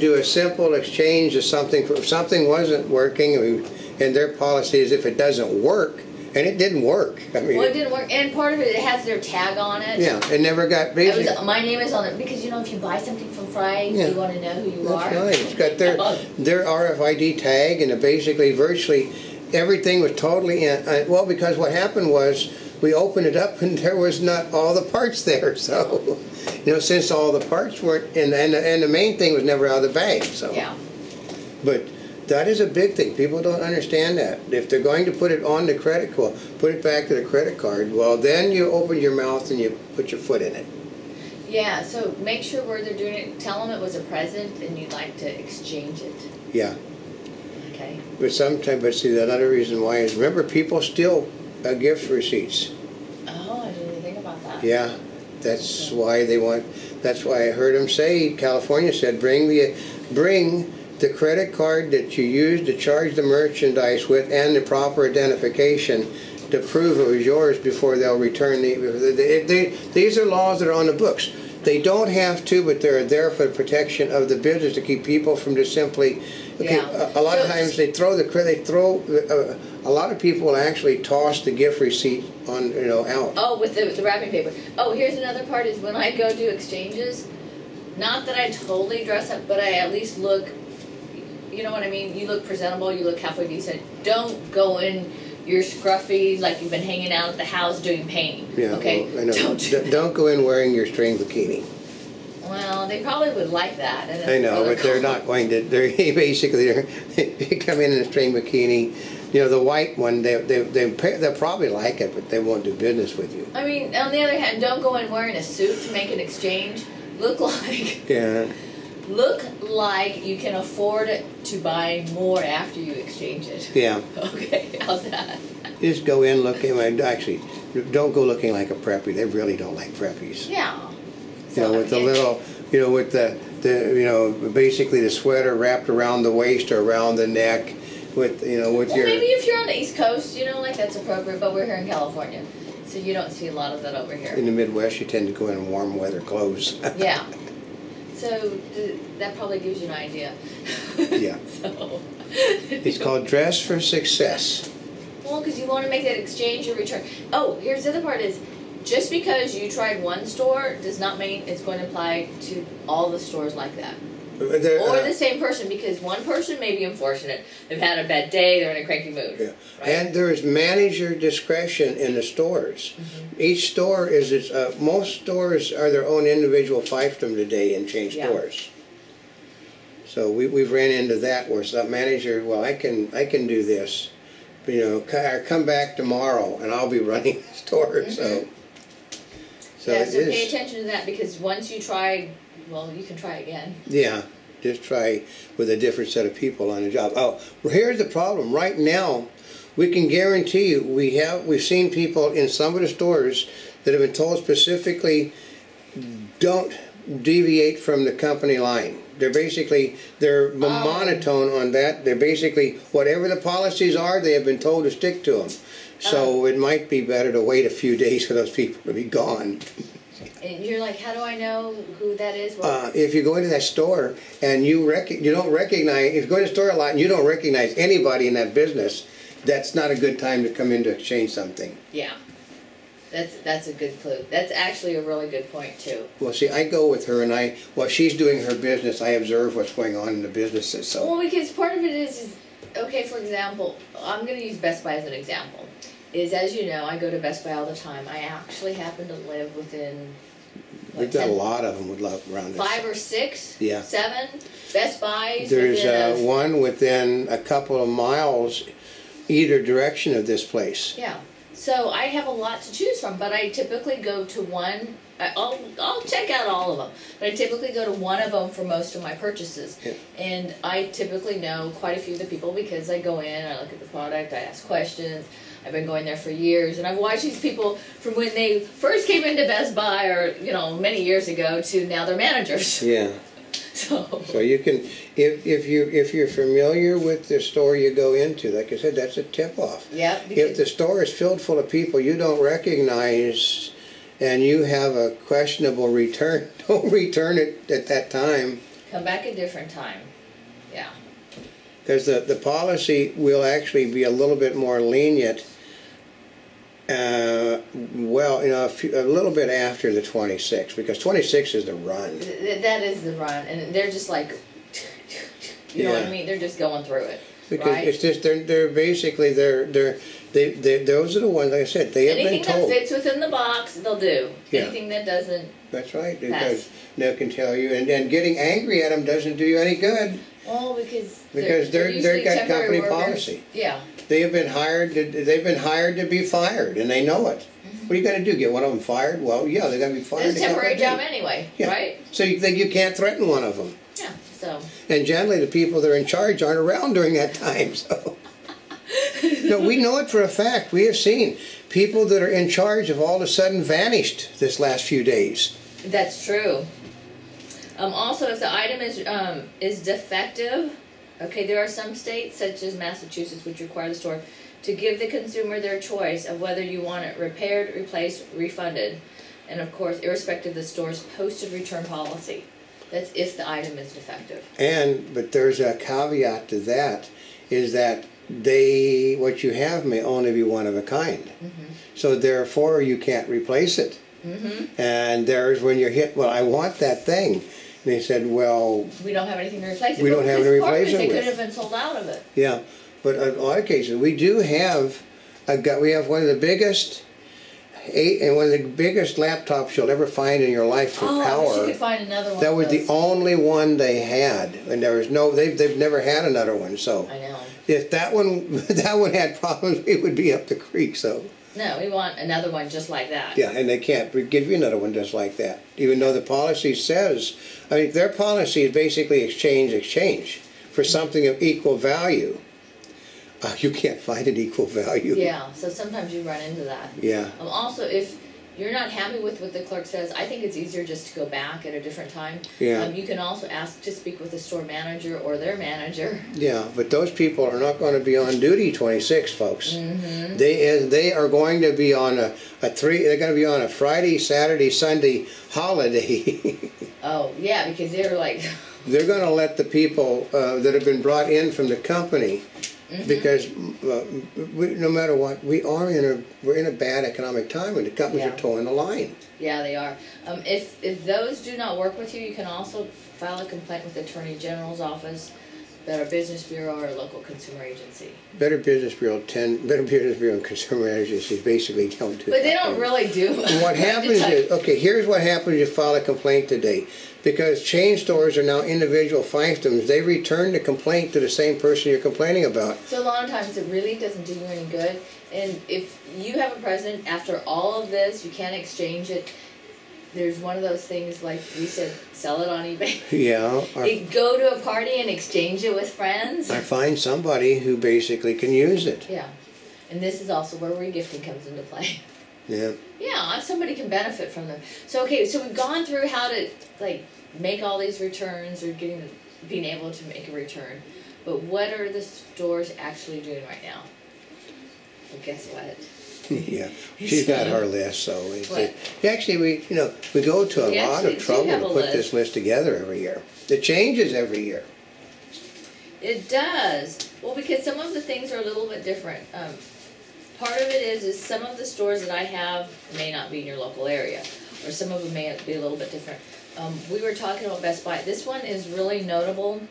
do a simple exchange of something. If something wasn't working, and their policy is if it doesn't work, and it didn't work. I mean, well, it didn't work, and part of it has their tag on it. Yeah, it never got busy. My name is on it because if you buy something from Fry, you want to know who you are. That's right. It's got their RFID tag, and basically virtually everything was totally well, because what happened was we opened it up and there was not all the parts there. So since all the parts weren't, and the main thing was never out of the bag. So yeah, but. That is a big thing. People don't understand that. If they're going to put it on the credit card, put it back to the credit card, well, then you open your mouth and you put your foot in it. Yeah, so make sure where they're doing it, tell them it was a present and you'd like to exchange it. Yeah. Okay. But see, another reason why is, remember, people steal gift receipts. Oh, I didn't even think about that. Yeah. That's why they want, that's why I heard them say, California said, bring the credit card that you used to charge the merchandise with and the proper identification to prove it was yours before they'll return these are laws that are on the books. They don't have to, but they're there for the protection of the business, to keep people from just simply, a lot of times they throw a lot of people actually toss the gift receipt on, out. Oh, with the wrapping paper. Oh, here's another part is when I go do exchanges, not that I totally dress up, but I at least look, you know what I mean? You look presentable, you look halfway decent. Don't go in your scruffy like you've been hanging out at the house doing painting. Yeah, okay? Well, I know. Don't go in wearing your string bikini. Well, they probably would like that. I know, but they're not going to. They come in a string bikini. The white one, they'll probably like it, but they won't do business with you. I mean, on the other hand, don't go in wearing a suit to make an exchange. Look like... Yeah. Look like you can afford to buy more after you exchange it. Yeah. Okay, how's that? Just go in looking, actually, don't go looking like a preppy. They really don't like preppies. Yeah. So with the little, with the basically the sweater wrapped around the waist or around the neck, with, with your... maybe if you're on the East Coast, like that's appropriate, but we're here in California, so you don't see a lot of that over here. In the Midwest, you tend to go in warm weather clothes. Yeah. So that probably gives you an idea. Yeah. It's called Dress for Success. Well, because you want to make that exchange or return. Oh, here's the other part is, just because you tried one store does not mean it's going to apply to all the stores like that. Or the same person, because one person may be unfortunate. They've had a bad day, they're in a cranky mood. Yeah. Right? And there is manager discretion in the stores. Mm-hmm. Each store is most stores are their own individual fiefdom today in chain stores. So we've ran into that where some manager, well, I can do this, but, come back tomorrow and I'll be running the store. Mm-hmm. So pay attention to that, because once you try, well, you can try again. Yeah, just try with a different set of people on the job. Oh, well, here's the problem. Right now, we can guarantee you we've seen people in some of the stores that have been told specifically, don't deviate from the company line. They're monotone on that. They're basically, whatever the policies are, they have been told to stick to them. So it might be better to wait a few days for those people to be gone. And you're like, how do I know who that is? If you go into that store and you don't recognize, if you go to the store a lot and you don't recognize anybody in that business, that's not a good time to come in to exchange something. Yeah. That's a good clue. That's actually a really good point too. Well, see, I go with her, and while she's doing her business, I observe what's going on in the businesses. So. Well, because part of it is okay. For example, I'm going to use Best Buy as an example. As you know, I go to Best Buy all the time. I actually happen to live within. We've got a lot of them around 5 or 6, yeah, 7 Best Buys. There's one within a couple of miles, either direction of this place. Yeah. So I have a lot to choose from, but I typically go to one. I'll check out all of them, but I typically go to one of them for most of my purchases. Yeah. And I typically know quite a few of the people because I go in, I look at the product, I ask questions. I've been going there for years, and I've watched these people from when they first came into Best Buy, or many years ago, to now they're managers. Yeah. So you can, if you're familiar with the store you go into, like I said, that's a tip-off. Yeah. If the store is filled full of people you don't recognize, and you have a questionable return, don't return it at that time. Come back a different time. Yeah. Because the policy will actually be a little bit more lenient. Well, a little bit after the 26th, because 26 is the run. That is the run, and they're just like, you know what I mean? They're just going through it. Because right? It's just they're basically those are the ones, like I said, they have been told. Anything that fits within the box, they'll do. Yeah. Anything that doesn't. That's right, because they can tell you, and getting angry at them doesn't do you any good. Well, because they've got company policy. Yeah. They've been hired to be fired, and they know it. Mm-hmm. What are you going to do? Get one of them fired? Well, yeah, they're going to be fired. It's a temporary job anyway, right? So you think you can't threaten one of them? Yeah. So. And generally, the people that are in charge aren't around during that time. So. No, we know it for a fact. We have seen people that are in charge have all of a sudden vanished this last few days. That's true. Also, if the item is defective, okay, there are some states, such as Massachusetts, which require the store to give the consumer their choice of whether you want it repaired, replaced, refunded, and of course, irrespective of the store's posted return policy. That's if the item is defective. But there's a caveat to that, is that what you have may only be one of a kind. Mm-hmm. So therefore, you can't replace it. Mm-hmm. And there's when you're hit, well, I want that thing. And they said, well, we don't have anything to replace it. We don't have anything to replace it with. They could have been sold out of it. Yeah, but in a lot of cases, we do have we have one of the biggest laptops you'll ever find in your life for power. I wish you could find another one. That was the only one they had, and there was they've never had another one. So I know. If that one had problems, it would be up the creek. So. No, we want another one just like that. Yeah, and they can't give you another one just like that, even though the policy says, I mean, their policy is basically exchange for something of equal value. You can't find an equal value. Yeah, so sometimes you run into that. Yeah. Also, if you're not happy with what the clerk says, I think it's easier just to go back at a different time. Yeah. You can also ask to speak with the store manager or their manager. Yeah, but those people are not going to be on duty 26, folks. Mm-hmm. They are going to be on they're going to be on a Friday, Saturday, Sunday holiday. Oh, yeah, because they're like... They're going to let the people that have been brought in from the company. Mm-hmm. Because no matter what, we're in a bad economic time, and the companies are towing the line. Yeah, they are. If those do not work with you, you can also file a complaint with the Attorney General's office, Better Business Bureau, or a local consumer agency. Better Business Bureau and consumer agencies basically don't do that. But they don't really do. What happens is, okay, here's what happens if you file a complaint today. Because chain stores are now individual fiefdoms, they return the complaint to the same person you're complaining about. So a lot of times it really doesn't do you any good. And if you have a present, after all of this, you can't exchange it. There's one of those things, like we said, sell it on eBay. Yeah. Go to a party and exchange it with friends. Or find somebody who basically can use it. Yeah. And this is also where regifting comes into play. Yeah. Yeah, somebody can benefit from them. So, okay, so we've gone through how to, like, make all these returns or being able to make a return. But what are the stores actually doing right now? Well, guess what? Yeah, she's got her list, so actually we go to a lot of trouble to put this list together every year. It changes every year. It does. Well, because some of the things are a little bit different. Part of it is some of the stores that I have may not be in your local area, or some of them may be a little bit different. We were talking about Best Buy. This one is really notable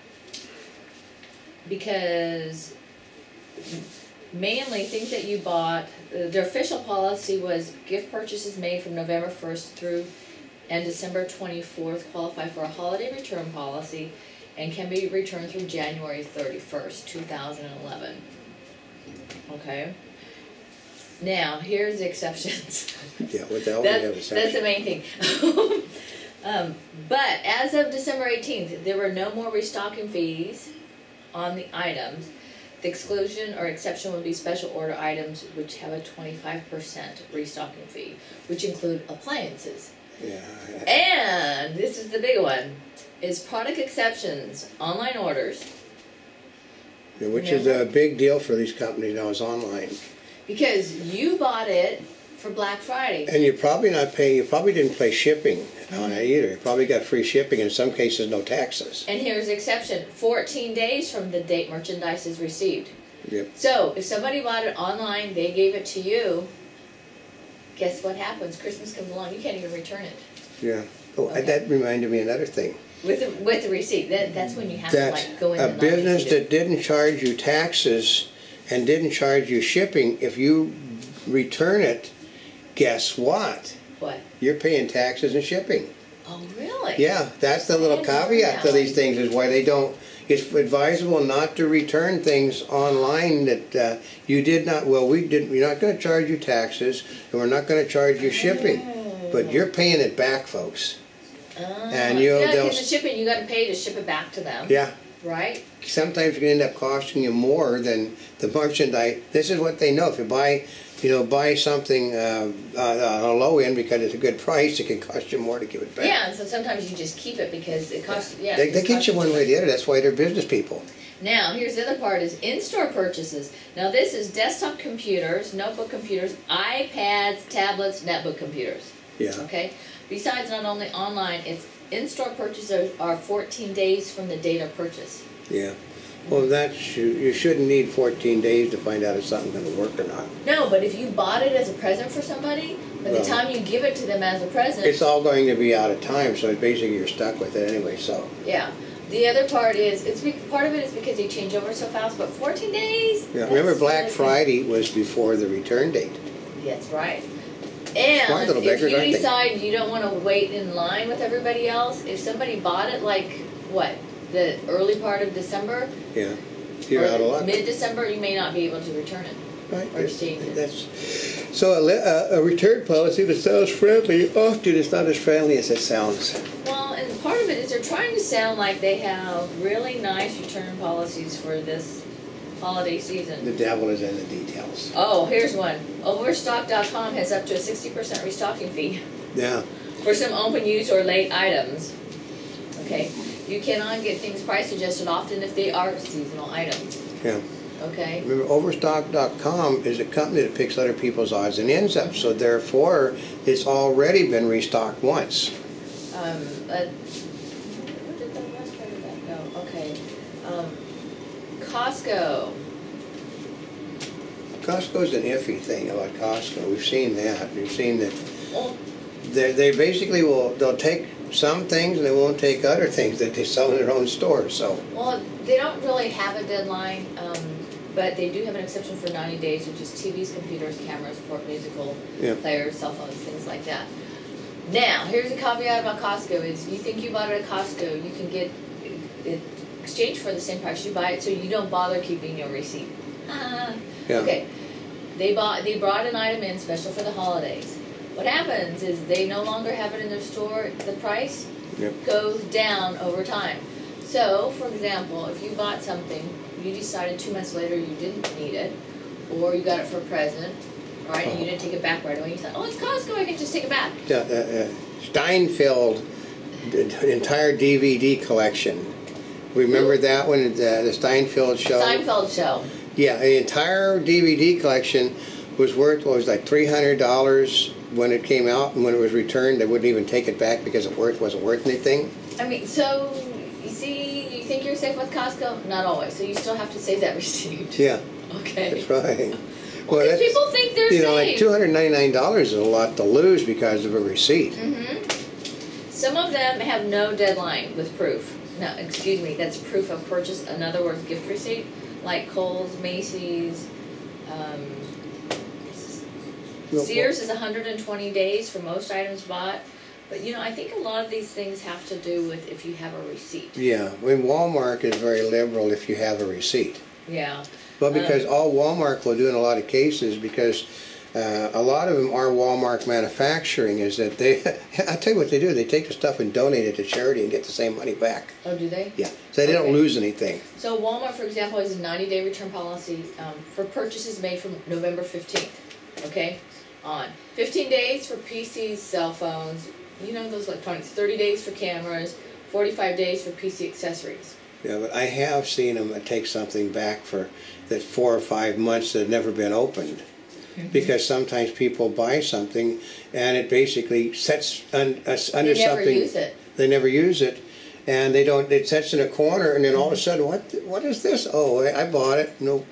because mainly things that you bought, their official policy was gift purchases made from November 1st through and December 24th qualify for a holiday return policy and can be returned through January 31st, 2011. Okay? Now, here's the exceptions. Yeah, without that's the main thing. But as of December 18th, there were no more restocking fees on the items. The exclusion or exception would be special order items which have a 25% restocking fee, which include appliances. Yeah. And this is the big one, is product exceptions, online orders. Yeah, which is a big deal for these companies now, is online. Because you bought it for Black Friday. And you're probably not paying, you probably didn't pay shipping on it either. You probably got free shipping, in some cases no taxes. And here's the exception, 14 days from the date merchandise is received. Yep. So if somebody bought it online, they gave it to you, guess what happens? Christmas comes along, you can't even return it. Yeah. Oh, Okay. that reminded me of another thing. With the receipt, that's when you have to like go in A and business non-receipt it. that didn't charge you taxes and didn't charge you shipping, if you return it, guess what? What? You're paying taxes and shipping. Oh, really? Yeah, that's the little I didn't know caveat to that. these things, is why they don't, it's advisable not to return things online that you did not, well, we're not going to charge you taxes, and we're not going to charge you shipping, but you're paying it back, folks. And yeah, they'll, because the shipping, you got to pay to ship it back to them. yeah, Right? sometimes it can end up costing you more than the merchandise. This is what they know. If you buy something on a low end because it's a good price, it can cost you more to give it back. Yeah, and so sometimes you just keep it because it costs. Yeah, They it just get costs you one way or the other. That's why they're business people. Now, here's the other part: is in-store purchases. Now, this is desktop computers, notebook computers, iPads, tablets, netbook computers. Yeah. Okay. Besides, not only online, it's in-store purchases are 14 days from the date of purchase. Yeah. Well, you shouldn't need 14 days to find out if something's going to work or not. No, but if you bought it as a present for somebody, by the Well, time you give it to them as a present, It's all going to be out of time, so basically you're stuck with it anyway. So yeah. The other part is, part of it is because they change over so fast, but 14 days? yeah, remember that's Black really- Friday was before the return date. That's right. Smart little And if beggars, you aren't they? decide you don't want to wait in line with everybody else, if somebody bought it like, what, the early part of December? Yeah. You're out of luck. Mid-December, you may not be able to return it. Right. Or exchange it. That's so a return policy that sounds friendly often is not as friendly as it sounds. Well, and part of it is they're trying to sound like they have really nice return policies for this holiday season. The devil is in the details. Oh, here's one. Overstock.com has up to a 60% restocking fee Yeah. for some open use or late items. Okay, you cannot get things price adjusted often if they are seasonal items. Yeah. Okay. Remember, Overstock.com is a company that picks other people's odds and ends up, so therefore it's already been restocked once. Where did the rest of that go? Okay. Costco. Costco's an iffy thing about Costco. We've seen that. We've seen that Well, they basically they'll take some things and they won't take other things that they sell in their own stores. So well, they don't really have a deadline, but they do have an exception for 90 days, which is TVs, computers, cameras, port musical Yeah. players, cell phones, things like that. Now, here's a caveat about Costco: is you think you bought it at Costco, you can get it exchanged for the same price you buy it, so you don't bother keeping your receipt. yeah. Okay, they brought an item in special for the holidays. What happens is they no longer have it in their store. The price Yep. goes down over time. So, for example, if you bought something, you decided 2 months later you didn't need it, or you got it for a present, right? And you didn't take it back right away. You said, "Oh, it's Costco. I can just take it back." Steinfeld, the entire DVD collection. Remember that one, the Steinfeld show? Seinfeld show. Yeah, the entire DVD collection was worth, what was it, like $300 when it came out, and when it was returned, they wouldn't even take it back because it wasn't worth anything. I mean, so you see, you think you're safe with Costco? Not always. So you still have to save that receipt. Yeah, Okay. that's right. Well, because people think they're you know, safe. like $299 is a lot to lose because of a receipt. Some of them have no deadline with proof. No, excuse me, that's proof of purchase. In other words, gift receipt, like Kohl's, Macy's, Sears is 120 days for most items bought. But you know, I think a lot of these things have to do with if you have a receipt. Yeah, when Walmart is very liberal if you have a receipt. Yeah. Well, because all Walmart will do in a lot of cases, because a lot of them are Walmart manufacturing, is that they, I'll tell you what they do, they take the stuff and donate it to charity and get the same money back. Oh, do they? Yeah, so they don't Okay. lose anything. So Walmart, for example, has a 90-day return policy for purchases made from November 15th, okay, on. 15 days for PCs, cell phones, you know those electronics, 30 days for cameras, 45 days for PC accessories. Yeah, but I have seen them take something back for that 4 or 5 months that had never been opened. because sometimes people buy something and it basically sets under They never something. use it. They never use it, and they don't. It sets in a corner, and then all of a sudden, what is this? Oh, I bought it. No,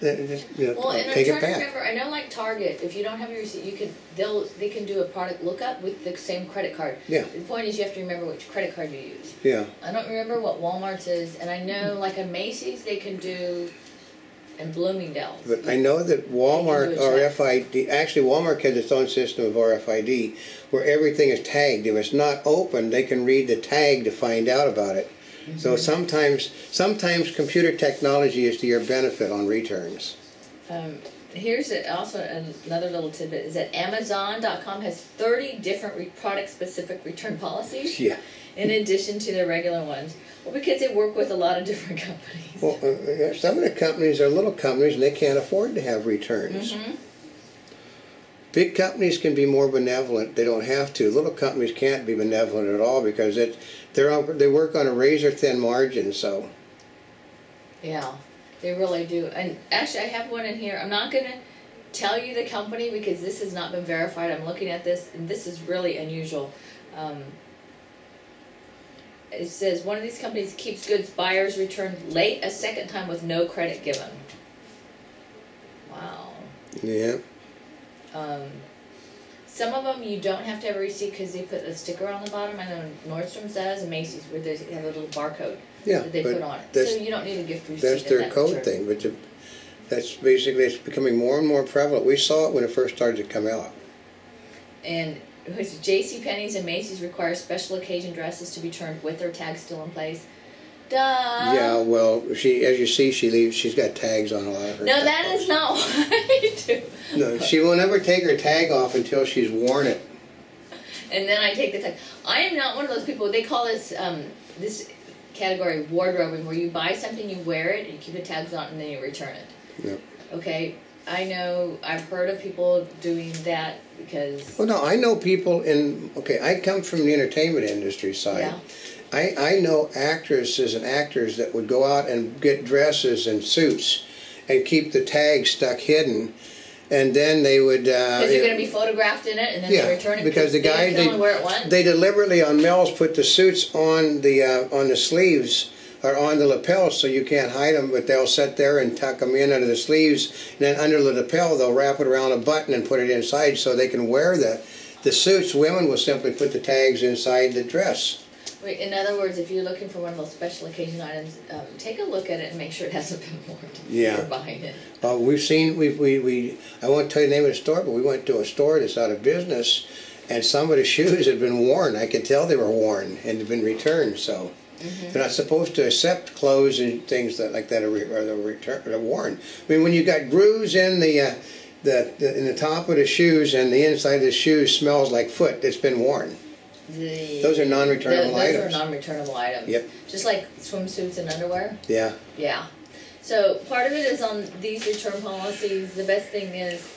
just, Well, and I'm take trying it to back. remember. I know, like Target, if you don't have your receipt, they can do a product lookup with the same credit card. Yeah. The point is, you have to remember which credit card you use. Yeah. I don't remember what Walmart's is, and I know, like a Macy's, they can do, and Bloomingdale's. But I know that Walmart RFID, actually Walmart has its own system of RFID where everything is tagged. If it's not open, they can read the tag to find out about it. So sometimes computer technology is to your benefit on returns. Here's also another little tidbit, is that Amazon.com has 30 different product-specific return policies. Yeah. In addition to their regular ones. Well, because they work with a lot of different companies. Well, some of the companies are little companies and they can't afford to have returns. Big companies can be more benevolent. They don't have to. Little companies can't be benevolent at all because they work on a razor-thin margin. So. Yeah, they really do. And actually, I have one in here. I'm not going to tell you the company because this has not been verified. I'm looking at this, and this is really unusual. It says one of these companies keeps goods buyers returned late a second time with no credit given. Wow. Yeah. Some of them you don't have to have a receipt because they put a sticker on the bottom. I know Nordstrom's does, and Macy's where they have a little barcode that they put on it. So you don't need a gift receipt. That's their code thing, but that's basically, it's becoming more and more prevalent. We saw it when it first started to come out. And JCPenney's and Macy's require special occasion dresses to be returned with their tag still in place. Duh. Yeah, well, as you see, she's got tags on a lot of her. No, that is not what I do. No, she will never take her tag off until she's worn it. And then I take the tag. I am not one of those people. They call this this category wardrobing, where you buy something, you wear it, and you keep the tags on, and then you return it. Yep. Okay. I know, I've heard of people doing that because... Well, no, I know people I come from the entertainment industry side. Yeah. I know actresses and actors that would go out and get dresses and suits and keep the tags stuck hidden, and then they would... Because you're going to be photographed in it, and then they return it because the guys, they deliberately on Mel's put the suits on the sleeves, or on the lapels, so you can't hide them, but they'll sit there and tuck them in under the sleeves, and then under the lapel they'll wrap it around a button and put it inside so they can wear the suits. Women will simply put the tags inside the dress. Wait, in other words, if you're looking for one of those special occasion items, take a look at it and make sure it hasn't been worn before buying it. We've seen, I won't tell you the name of the store, but we went to a store that's out of business, and some of the shoes had been worn. I could tell they were worn and had been returned, so... They're not supposed to accept clothes and things like that are worn. I mean, when you got grooves in in the top of the shoes and the inside of the shoes smells like foot, it's been worn. Those are non-returnable items. Those are non-returnable items. Yep. Just like swimsuits and underwear. Yeah. Yeah. So part of it is on these return policies. The best thing is,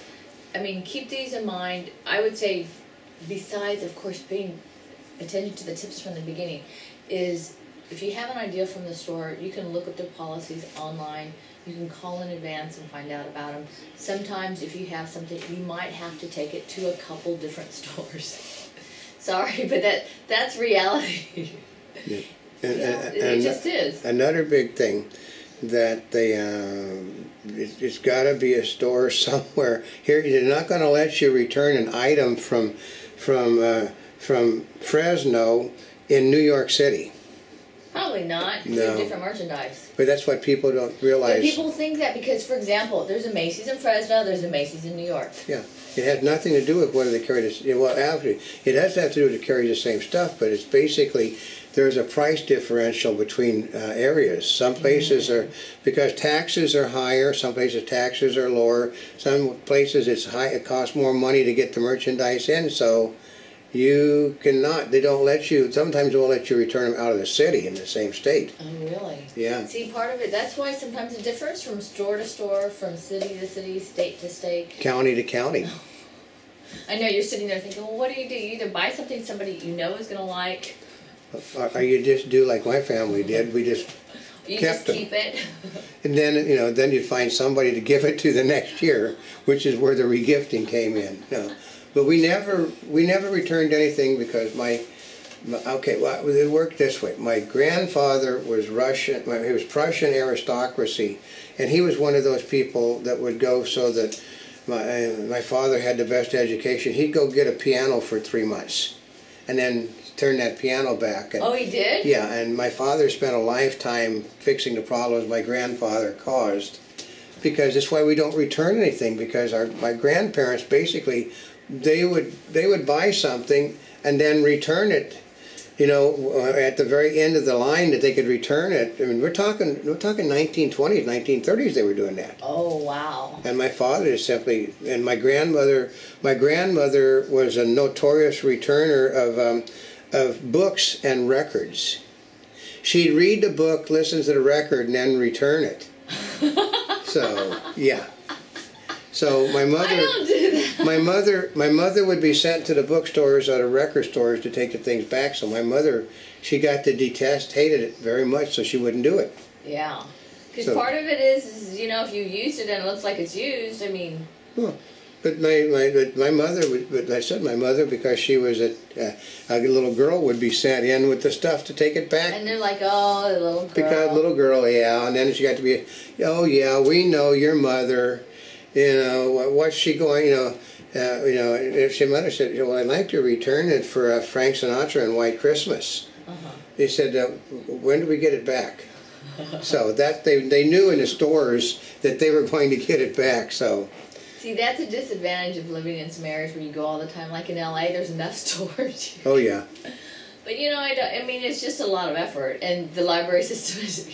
I mean, keep these in mind. I would say, besides, of course, paying attention to the tips from the beginning, is if you have an idea from the store, you can look up their policies online. You can call in advance and find out about them. Sometimes if you have something, you might have to take it to a couple different stores. Sorry, but that's reality. Yeah. It just is. Another big thing that it's got to be a store somewhere. Here, they're not going to let you return an item from Fresno in New York City. Probably not. You have different merchandise. But that's what people don't realize. But people think that because, for example, there's a Macy's in Fresno, there's a Macy's in New York. Yeah. It has nothing to do with whether they carry this. Well, actually, it has to have to do with to carry the same stuff, but it's basically there's a price differential between areas. Some places are, because taxes are higher, some places taxes are lower, some places it's high, it costs more money to get the merchandise in, so you cannot, they don't let you, sometimes they won't let you return them out of the city in the same state. Oh, really? Yeah. See, part of it, that's why sometimes it differs from store to store, from city to city, state to state. County to county. I know, you're sitting there thinking, well, what do? You either buy something somebody you know is going to like. Or you just do like my family did. We just You kept just keep it. And then, you know, then you'd find somebody to give it to the next year, which is where the regifting came in. No. But we never returned anything because okay, well, it worked this way. My grandfather was Russian, he was Prussian aristocracy, and he was one of those people that would go so that my father had the best education. He'd go get a piano for 3 months and then turn that piano back. And, oh, he did? yeah, and my father spent a lifetime fixing the problems my grandfather caused, because that's why we don't return anything, because my grandparents basically, they would buy something and then return it, you know, at the very end of the line that they could return it. I mean, we're talking 1920s, 1930s they were doing that. Oh, wow. And my father is simply, and my grandmother was a notorious returner of books and records. She'd read the book, listen to the record, and then return it. So, yeah. So my mother, I don't do that. my mother would be sent to the bookstores or the record stores to take the things back. So my mother, she got to hated it very much, so she wouldn't do it. Yeah. Because part of it is, you know, if you used it and it looks like it's used, I mean... Well, but my mother, but I said my mother, because she was a little girl, would be sent in with the stuff to take it back. And they're like, oh, the little girl. Because little girl, yeah. And then she got to be, oh yeah, we know your mother. You know, what's she going, you know, if she mother said, well, I'd like to return it for Frank Sinatra and White Christmas. They said, when do we get it back? So that they knew in the stores that they were going to get it back, so. See, that's a disadvantage of living in some areas where you go all the time. Like in LA, there's enough stores. Oh, yeah. But you know, I mean, it's just a lot of effort, and the library system is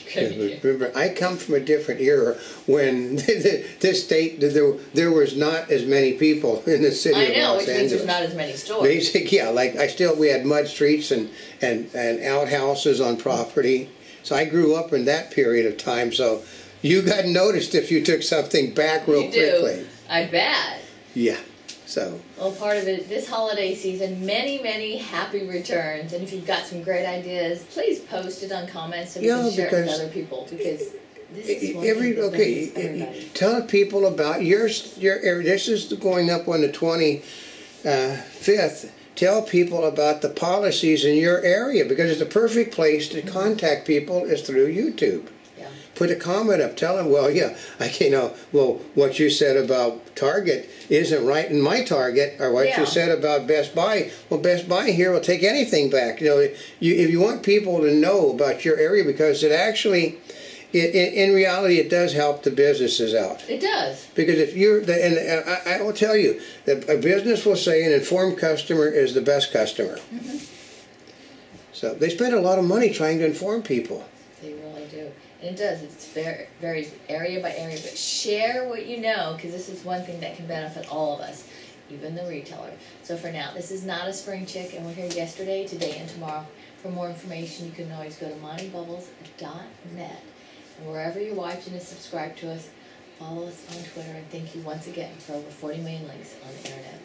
Remember, I come from a different era when this state, there was not as many people in the city of Los Angeles. I know, which means there's not as many stores. Basic, yeah, like we had mud streets and outhouses on property. So I grew up in that period of time, so you got noticed if you took something back real quickly. I bet. Yeah. So. Well, part of it, this holiday season, many, many happy returns. And if you've got some great ideas, please post it on comments so we can share it with other people. Because this is one thing that benefits everybody. Tell people about your area. This is going up on the 25th. Tell people about the policies in your area, because it's the perfect place to contact people is through YouTube. Put a comment up. Tell them, well, yeah, well, what you said about Target isn't right in my Target, or what you said about Best Buy. Well, Best Buy here will take anything back. You know, if you want people to know about your area, because it actually, in reality, it does help the businesses out. It does. Because if and I will tell you that a business will say an informed customer is the best customer. So they spend a lot of money trying to inform people. They really do. And it does. It's very area by area. But share what you know, because this is one thing that can benefit all of us, even the retailer. So for now, this is not a spring chick, and we're here yesterday, today, and tomorrow. For more information, you can always go to montybubbles.net. And wherever you're watching us, subscribe to us, follow us on Twitter, and thank you once again for over 40 million links on the internet.